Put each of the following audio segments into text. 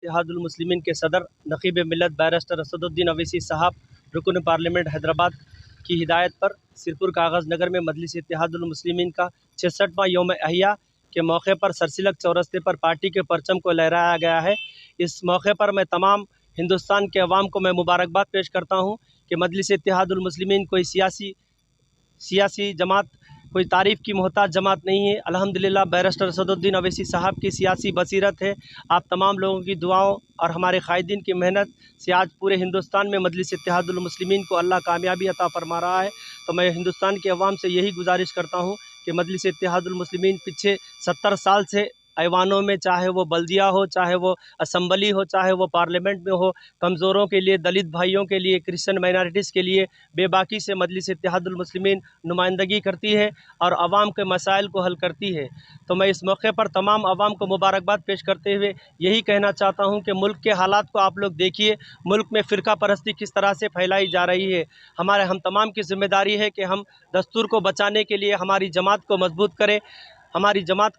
इत्तेहादुल मुस्लिमीन के सदर नक़ीब मिल्लत बैरिस्टर असदुद्दीन अवैसी साहब रुकन पार्लियामेंट हैदराबाद की हिदायत पर सिरपुर कागज़ नगर में मजलिस इत्तेहादुल मुस्लिमीन का 66वां यौम अहिया के मौके पर सरसिलक चौरस्ते पर पार्टी के परचम को लहराया गया है। इस मौके पर मैं तमाम हिंदुस्तान के अवाम को मैं मुबारकबाद पेश करता हूँ कि मजलिस इत्तेहादुल मुस्लिमीन कोई सियासी जमात, कोई तारीफ़ की मोहताज जमात नहीं है। अल्हम्दुलिल्लाह बैरिस्टर असदुद्दीन अवैसी साहब की सियासी बसीरत है। आप तमाम लोगों की दुआओं और हमारे कायदीन की मेहनत से आज पूरे हिंदुस्तान में मजलिस इत्तेहादुल मुस्लिमीन को अल्लाह कामयाबी अता फरमा रहा है। तो मैं हिंदुस्तान के अवाम से यही गुजारिश करता हूँ कि मजलिस इत्तेहादुल मुस्लिमीन पिछले 70 साल से ऐवानों में, चाहे वो बल्दिया हो, चाहे वो असम्बली हो, चाहे वो पार्लियामेंट में हो, कमज़ोरों के लिए, दलित भाइयों के लिए, क्रिश्चियन माइनॉरिटीज़ के लिए बेबाकी से मजलिस इत्तेहादुल मुस्लिमीन नुमाइंदगी करती है और आवाम के मसाइल को हल करती है। तो मैं इस मौके पर तमाम आवाम को मुबारकबाद पेश करते हुए यही कहना चाहता हूँ कि मुल्क के हालात को आप लोग देखिए, मुल्क में फ़िरका परस्ती किस तरह से फैलाई जा रही है। हम तमाम की ज़िम्मेदारी है कि हम दस्तूर को बचाने के लिए हमारी जमात को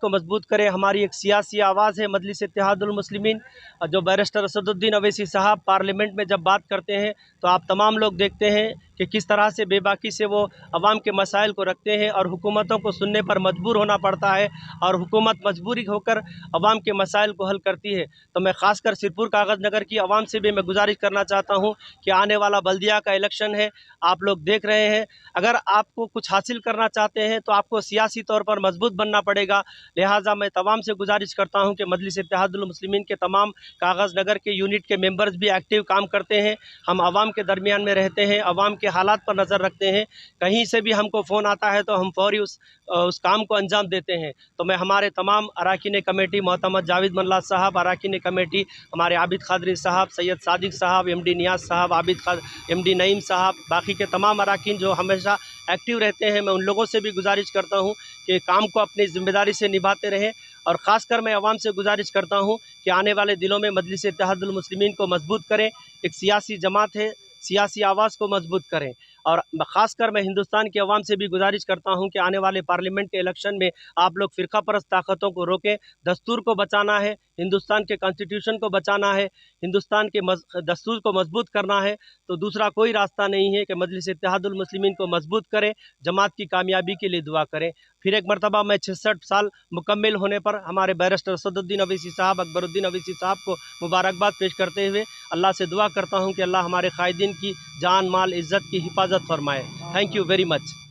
मजबूत करें, हमारी एक सियासी आवाज़ है मजलिस इत्तेहादुल मुस्लिमीन। जो बैरिस्टर असदुद्दीन अवैसी साहब पार्लियामेंट में जब बात करते हैं तो आप तमाम लोग देखते हैं कि किस तरह से बेबाकी से वो अवाम के मसाइल को रखते हैं और हुकूमतों को सुनने पर मजबूर होना पड़ता है और हुकूमत मजबूरी होकर अवाम के मसाइल को हल करती है। तो मैं ख़ासकर सिरपुर कागज़ नगर की अवाम से भी मैं गुजारिश करना चाहता हूँ कि आने वाला बल्दिया का इलेक्शन है, आप लोग देख रहे हैं, अगर आपको कुछ हासिल करना चाहते हैं तो आपको सियासी तौर पर मजबूत बनना पड़ेगा। लिहाजा मैं तमाम से गुजारिश करता हूँ कि मजलिस इत्तेहादुल मुस्लिमीन के तमाम कागज़ नगर के यूनिट के मेंबर्स भी एक्टिव काम करते हैं। हम आवाम के दरमियान में रहते हैं, आवाम के हालात पर नज़र रखते हैं। कहीं से भी हमको फ़ोन आता है तो हम फौरी उस काम को अंजाम देते हैं। तो मैं हमारे तमाम अराकीन कमेटी, मोहतरम जावेद मल्ला साहब, अराकीन कमेटी हमारे आबिद खादरी साहब, सैयद सादिक साहब, एमडी नियाज़ साहब, एमडी नईम साहब, बाकी के तमाम अराकीन जो हमेशा एक्टिव रहते हैं, मैं उन लोगों से भी गुजारिश करता हूँ कि काम को अपनी ज़िम्मेदारी से निभाते रहें। और ख़ासकर मैं आवाम से गुजारिश करता हूँ कि आने वाले दिनों में मजलिस इत्तेहादुल मुस्लिमीन को मजबूत करें। एक सियासी जमात है, सियासी आवाज़ को मजबूत करें। और ख़ासकर मैं हिंदुस्तान की आवाम से भी गुजारिश करता हूँ कि आने वाले पार्लियामेंट के इलेक्शन में आप लोग फ़िरका परस्त ताकतों को रोकें। दस्तूर को बचाना है, हिंदुस्तान के कॉन्स्टिट्यूशन को बचाना है, हिंदुस्तान के दस्तूर को मजबूत करना है, तो दूसरा कोई रास्ता नहीं है कि मजलिस इत्तेहादुल मुस्लिमीन को मजबूत करें, जमात की कामयाबी के लिए दुआ करें। फिर एक मरतबा मैं 66 साल मुकम्मल होने पर हमारे बैरिस्टर असदुद्दीन अवैसी साहब, अकबरुद्दीन अवैसी साहब को मुबारकबाद पेश करते हुए अल्लाह से दुआ करता हूँ कि अल्लाह हमारे कायदीन की जान, माल, इज़्ज़त की हिफाजत फरमाए। Thank you very much.